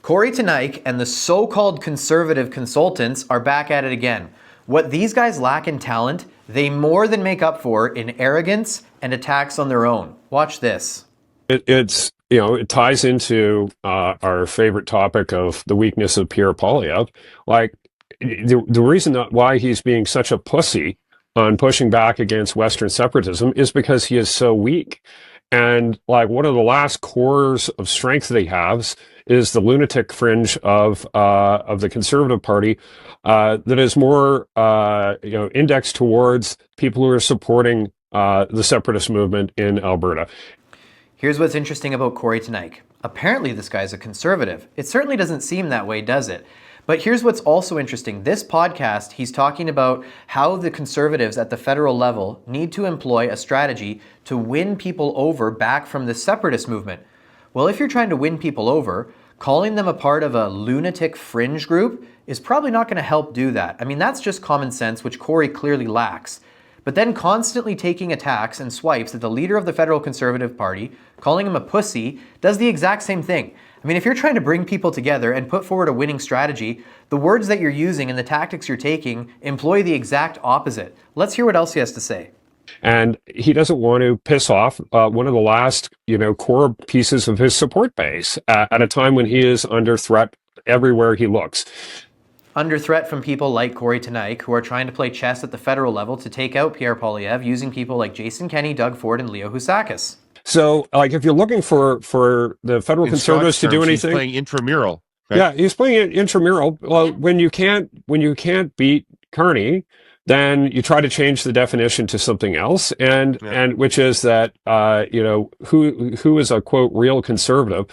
Kory Teneycke and the so-called conservative consultants are back at it again. What these guys lack in talent, they more than make up for in arrogance and attacks on their own. Watch this. It ties into our favorite topic of the weakness of Pierre Poilievre. Like the reason why he's being such a pussy on pushing back against Western separatism is because he is so weak. And like one of the last cores of strength that he has is the lunatic fringe of the Conservative Party that is more indexed towards people who are supporting the separatist movement in Alberta. Here's what's interesting about Kory Teneycke. Apparently this guy's a conservative. It certainly doesn't seem that way, does it? But here's what's also interesting. This podcast, he's talking about how the conservatives at the federal level need to employ a strategy to win people over back from the separatist movement. Well, if you're trying to win people over, calling them a part of a lunatic fringe group is probably not going to help do that. I mean, that's just common sense, which Kory clearly lacks. But then constantly taking attacks and swipes at the leader of the federal Conservative Party, calling him a pussy, does the exact same thing. I mean, if you're trying to bring people together and put forward a winning strategy, the words that you're using and the tactics you're taking employ the exact opposite. Let's hear what else he has to say. And he doesn't want to piss off one of the last, core pieces of his support base at a time when he is under threat everywhere he looks. Under threat from people like Kory Teneycke, who are trying to play chess at the federal level to take out Pierre Poilievre using people like Jason Kenney, Doug Ford, and Leo Housakis. So, if you're looking for the federal Conservatives to do anything, he's playing intramural. Right? Yeah, he's playing intramural. Well, when you can't beat Kearney, then you try to change the definition to something else, and which is that who is a quote real conservative.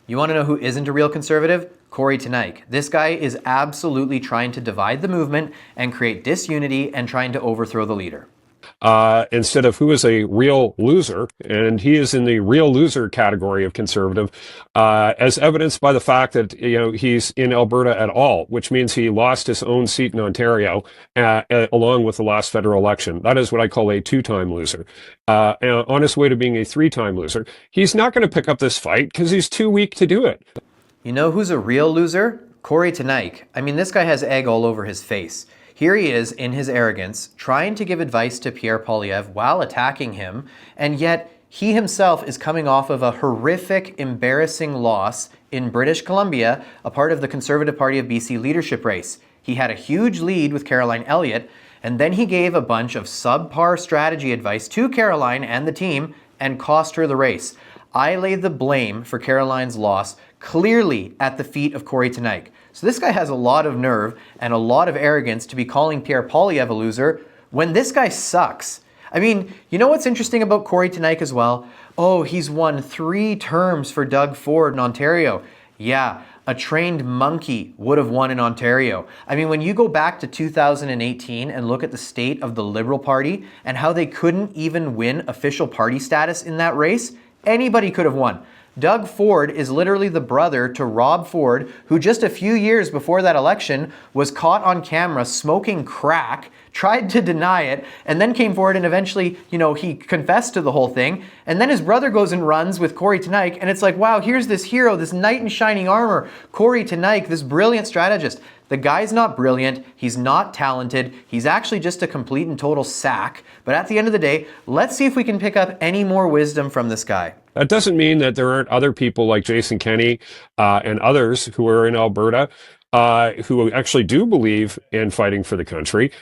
You want to know who isn't a real conservative? Kory Teneycke. This guy is absolutely trying to divide the movement and create disunity and trying to overthrow the leader. Instead of who is a real loser, and he is in the real loser category of conservative, as evidenced by the fact that he's in Alberta at all, which means he lost his own seat in Ontario along with the last federal election. That is what I call a two-time loser. On his way to being a three-time loser, he's not going to pick up this fight because he's too weak to do it. You know who's a real loser? Kory Teneycke. I mean, this guy has egg all over his face. Here he is in his arrogance, trying to give advice to Pierre Poilievre while attacking him, and yet he himself is coming off of a horrific, embarrassing loss in British Columbia, a part of the Conservative Party of BC leadership race. He had a huge lead with Caroline Elliott, and then he gave a bunch of subpar strategy advice to Caroline and the team and cost her the race. I lay the blame for Caroline's loss clearly at the feet of Kory Teneycke. So this guy has a lot of nerve and a lot of arrogance to be calling Pierre Poilievre a loser when this guy sucks. I mean, you know what's interesting about Kory Teneycke as well? Oh, he's won 3 terms for Doug Ford in Ontario. Yeah, a trained monkey would have won in Ontario. I mean, when you go back to 2018 and look at the state of the Liberal Party and how they couldn't even win official party status in that race, anybody could have won. Doug Ford is literally the brother to Rob Ford, who just a few years before that election was caught on camera smoking crack, tried to deny it, and then came forward and eventually, he confessed to the whole thing. And then his brother goes and runs with Kory Teneycke, and it's like, wow, here's this hero, this knight in shining armor, Kory Teneycke, this brilliant strategist. The guy's not brilliant, he's not talented, he's actually just a complete and total sack. But at the end of the day, let's see if we can pick up any more wisdom from this guy. That doesn't mean that there aren't other people like Jason Kenney and others who are in Alberta who actually do believe in fighting for the country.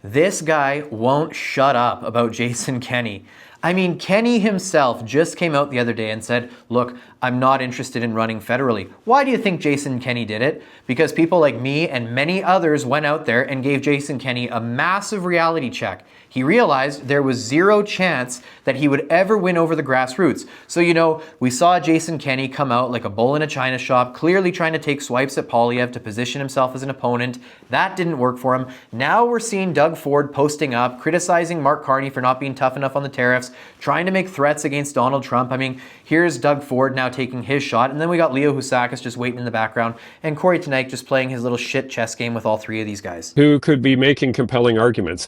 This guy won't shut up about Jason Kenney. I mean, Kenney himself just came out the other day and said, look, I'm not interested in running federally. Why do you think Jason Kenney did it? Because people like me and many others went out there and gave Jason Kenney a massive reality check. He realized there was 0 chance that he would ever win over the grassroots. So, we saw Jason Kenney come out like a bull in a china shop, clearly trying to take swipes at Poilievre to position himself as an opponent. That didn't work for him. Now we're seeing Doug Ford posting up, criticizing Mark Carney for not being tough enough on the tariffs, trying to make threats against Donald Trump. I mean, here's Doug Ford now taking his shot, and then we got Leo Housakis just waiting in the background, and Kory Teneycke just playing his little shit chess game with all 3 of these guys. Who could be making compelling arguments.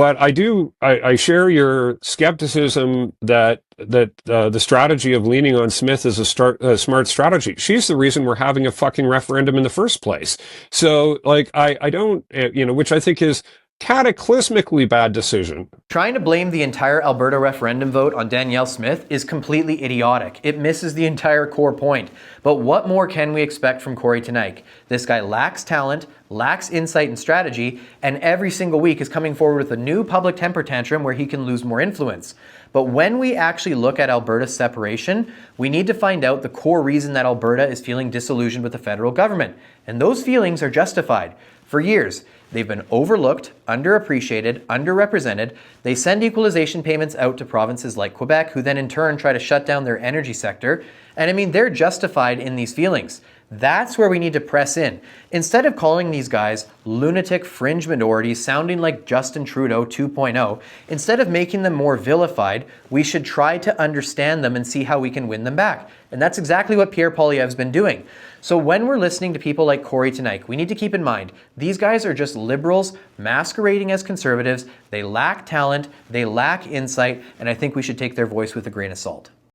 But I share your skepticism that the strategy of leaning on Smith is a smart strategy. She's the reason we're having a fucking referendum in the first place. So, like, I don't, which I think is cataclysmically bad decision. Trying to blame the entire Alberta referendum vote on Danielle Smith is completely idiotic. It misses the entire core point. But what more can we expect from Kory Teneycke? This guy lacks talent, lacks insight and strategy, and every single week is coming forward with a new public temper tantrum where he can lose more influence. But when we actually look at Alberta's separation, we need to find out the core reason that Alberta is feeling disillusioned with the federal government. And those feelings are justified. For years, they've been overlooked, underappreciated, underrepresented. They send equalization payments out to provinces like Quebec, who then in turn try to shut down their energy sector. And I mean, they're justified in these feelings. That's where we need to press in. Instead of calling these guys lunatic fringe minorities sounding like Justin Trudeau 2.0, instead of making them more vilified, we should try to understand them and see how we can win them back. And that's exactly what Pierre Poilievre's been doing. So when we're listening to people like Kory Teneycke, we need to keep in mind, these guys are just liberals masquerading as conservatives. They lack talent, they lack insight, and I think we should take their voice with a grain of salt.